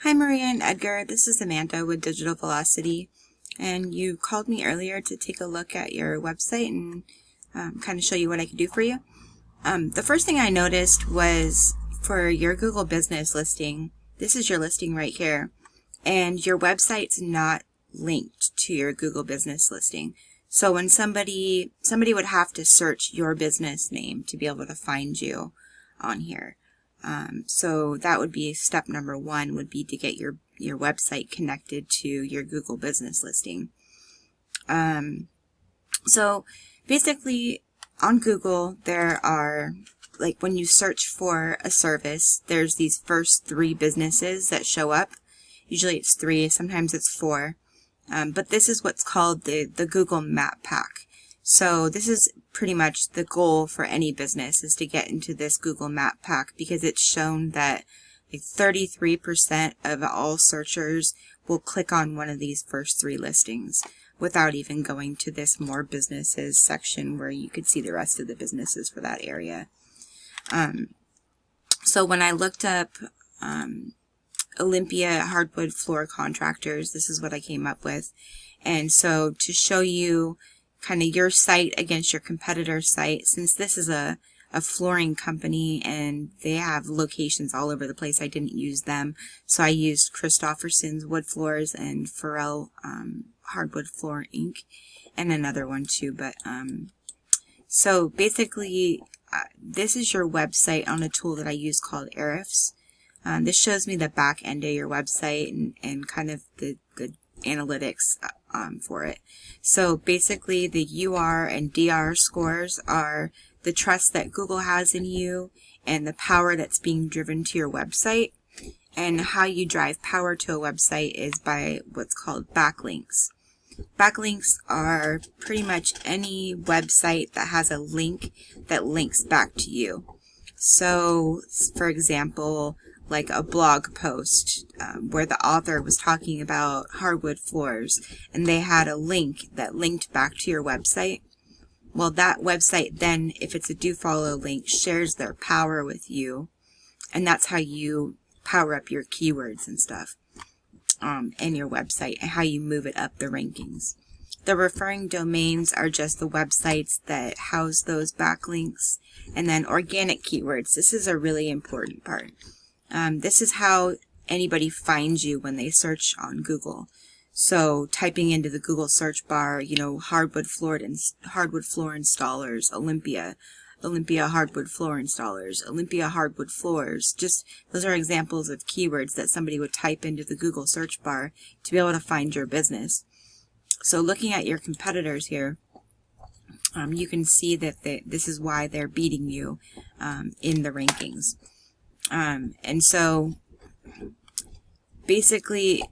Hi Maria and Edgar, this is Amanda with Digital Velocity, and you called me earlier to take a look at your website and kind of show you what I could do for you. The first thing I noticed was for your Google business listing, this is your listing right here, and your website's not linked to your Google business listing. So when somebody would have to search your business name to be able to find you on here. So that would be step number one, would be to get your website connected to your Google business listing. So basically on Google, there are, like when you search for a service, there's these first 3 businesses that show up. Usually it's 3, sometimes it's 4. But this is what's called the Google Map Pack. So this is pretty much the goal for any business, is to get into this Google Map Pack, because it's shown that like 33% of all searchers will click on one of these first 3 listings without even going to this More Businesses section where you could see the rest of the businesses for that area. So when I looked up Olympia Hardwood Floor Contractors, this is what I came up with. And so to show you kind of your site against your competitor's site, since this is a flooring company and they have locations all over the place, I didn't use them. So I used Christofferson's Wood Floors and Farrell Hardwood Floor Inc. and another one too. But so basically this is your website on a tool that I use called Ahrefs. This shows me the back end of your website and kind of the analytics for it. So basically the UR and DR scores are the trust that Google has in you and the power that's being driven to your website. And how you drive power to a website is by what's called backlinks. Backlinks are pretty much any website that has a link that links back to you. So for example, like a blog post where the author was talking about hardwood floors and they had a link that linked back to your website. Well, that website then, if it's a do follow link, shares their power with you, and that's how you power up your keywords and stuff in your website and how you move it up the rankings. The referring domains are just the websites that house those backlinks. And then organic keywords, this is a really important part. This is how anybody finds you when they search on Google. So typing into the Google search bar, you know, hardwood floor installers, Olympia hardwood floor installers, Olympia hardwood floors. Just those are examples of keywords that somebody would type into the Google search bar to be able to find your business. So looking at your competitors here, you can see that this is why they're beating you in the rankings. And so basically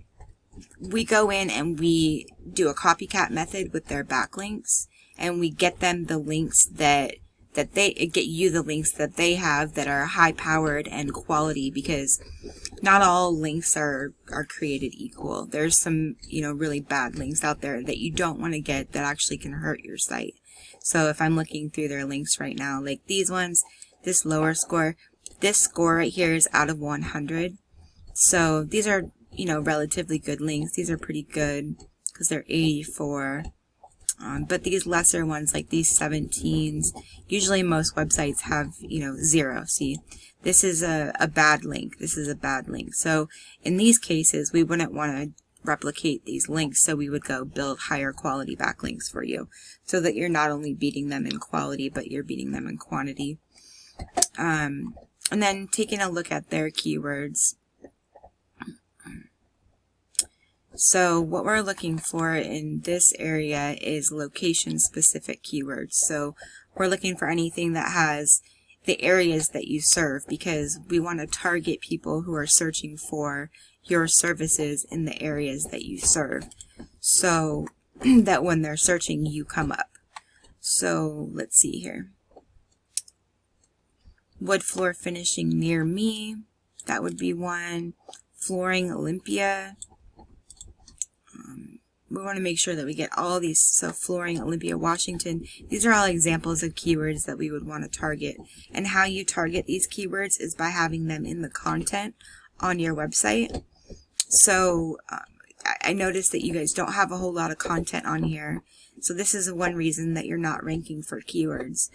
we go in and we do a copycat method with their backlinks, and we get them the links that they get you the links that they have that are high powered and quality, because not all links are created equal. There's some, you know, really bad links out there that you don't want to get that actually can hurt your site. So if I'm looking through their links right now, like these ones, this lower score, this score right here is out of 100. So these are, you know, relatively good links. These are pretty good because they're 84. But these lesser ones, like these 17s, usually most websites have, you know, 0. See, this is a bad link. This is a bad link. So in these cases, we wouldn't want to replicate these links. So we would go build higher quality backlinks for you, so that you're not only beating them in quality, but you're beating them in quantity. And then taking a look at their keywords. So what we're looking for in this area is location-specific keywords. So we're looking for anything that has the areas that you serve, because we want to target people who are searching for your services in the areas that you serve, so that when they're searching, you come up. So let's see here. Wood floor finishing near me, that would be one. Flooring Olympia. We want to make sure that we get all these. So flooring Olympia, Washington. These are all examples of keywords that we would want to target. And how you target these keywords is by having them in the content on your website. So I noticed that you guys don't have a whole lot of content on here. So this is one reason that you're not ranking for keywords.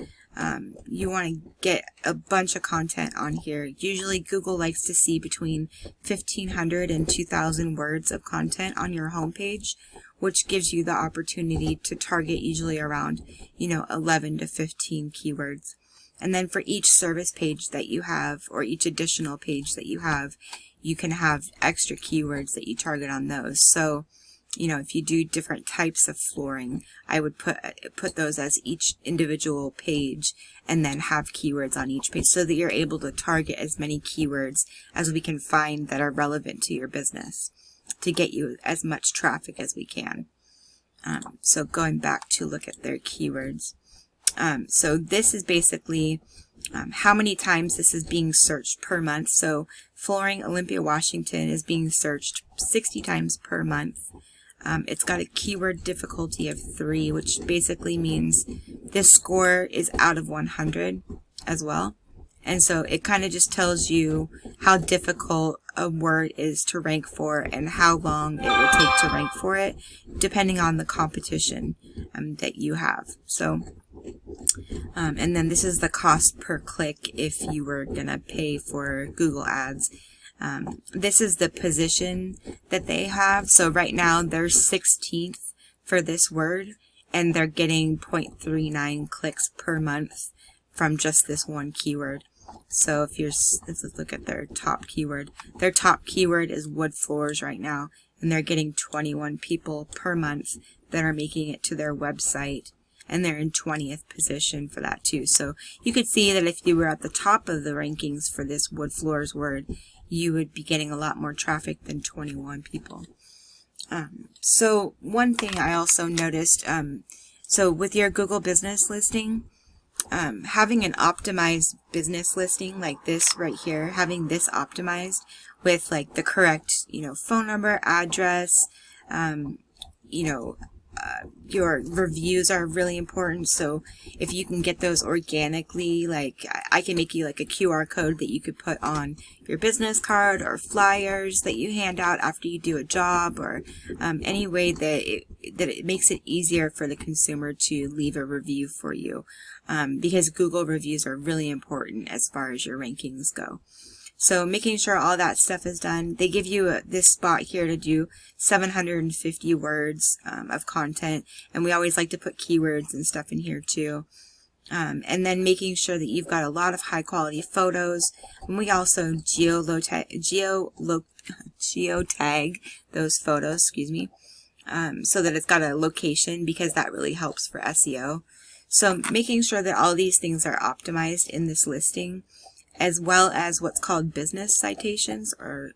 You want to get a bunch of content on here. Usually Google likes to see between 1,500 and 2,000 words of content on your homepage, which gives you the opportunity to target usually around, 11 to 15 keywords. And then for each service page that you have, or each additional page that you have, you can have extra keywords that you target on those. So, if you do different types of flooring, I would put those as each individual page and then have keywords on each page so that you're able to target as many keywords as we can find that are relevant to your business to get you as much traffic as we can. So going back to look at their keywords. So this is basically how many times this is being searched per month. So flooring Olympia, Washington is being searched 60 times per month. It's got a keyword difficulty of 3, which basically means this score is out of 100 as well. And so it kind of just tells you how difficult a word is to rank for and how long it would take to rank for it, depending on the competition that you have. So, and then this is the cost per click if you were going to pay for Google Ads. This is the position that they have. So right now they're 16th for this word, and they're getting 0.39 clicks per month from just this one keyword. So if let's look at their top keyword. Their top keyword is wood floors right now, and they're getting 21 people per month that are making it to their website, and they're in 20th position for that too. So you could see that if you were at the top of the rankings for this wood floors word, you would be getting a lot more traffic than 21 people. So one thing I also noticed, so with your Google business listing, having an optimized business listing like this right here, having this optimized with like the correct, phone number, address, your reviews are really important. So if you can get those organically, like I can make you like a QR code that you could put on your business card or flyers that you hand out after you do a job, or any way that it makes it easier for the consumer to leave a review for you, because Google reviews are really important as far as your rankings go. So making sure all that stuff is done. They give you this spot here to do 750 words of content, and we always like to put keywords and stuff in here too. And then making sure that you've got a lot of high quality photos. And we also geotag those photos, so that it's got a location, because that really helps for SEO. So making sure that all these things are optimized in this listing, as well as what's called business citations, or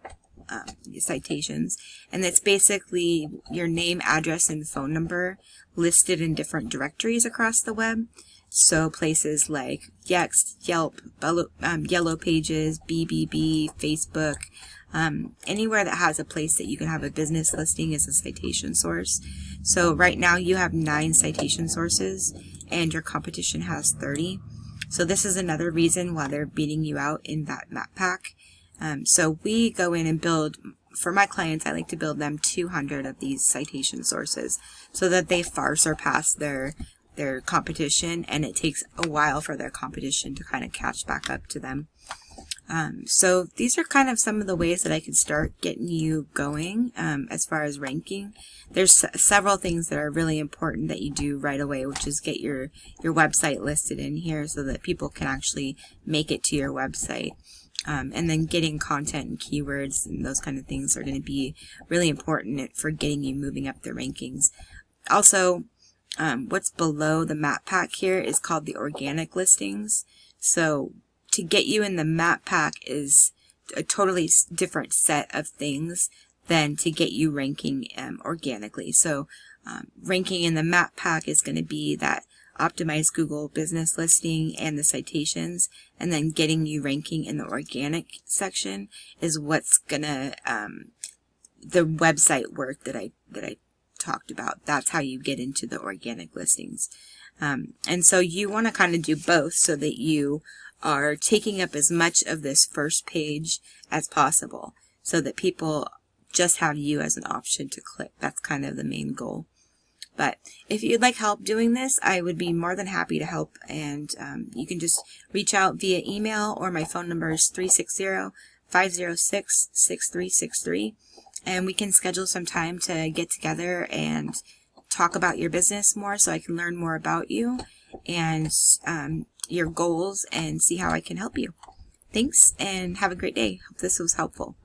citations. And it's basically your name, address, and phone number listed in different directories across the web. So places like Yext, Yelp, Yellow Pages, BBB, Facebook, anywhere that has a place that you can have a business listing is a citation source. So right now you have 9 citation sources, and your competition has 30. So this is another reason why they're beating you out in that map pack. So we go in and build, for my clients, I like to build them 200 of these citation sources so that they far surpass their competition, and it takes a while for their competition to kind of catch back up to them. So these are kind of some of the ways that I can start getting you going as far as ranking. There's several things that are really important that you do right away, which is get your website listed in here so that people can actually make it to your website. And then getting content and keywords and those kind of things are going to be really important for getting you moving up the rankings. Also, what's below the map pack here is called the organic listings. So to get you in the map pack is a totally different set of things than to get you ranking organically. So ranking in the map pack is going to be that optimized Google business listing and the citations, and then getting you ranking in the organic section is what's gonna the website work that I talked about. That's how you get into the organic listings. And so you want to kind of do both so that you are taking up as much of this first page as possible, so that people just have you as an option to click. That's kind of the main goal. But if you'd like help doing this, I would be more than happy to help. And you can just reach out via email, or my phone number is 360-506-6363. And we can schedule some time to get together and talk about your business more, so I can learn more about you and your goals and see how I can help you. Thanks, and have a great day. Hope this was helpful.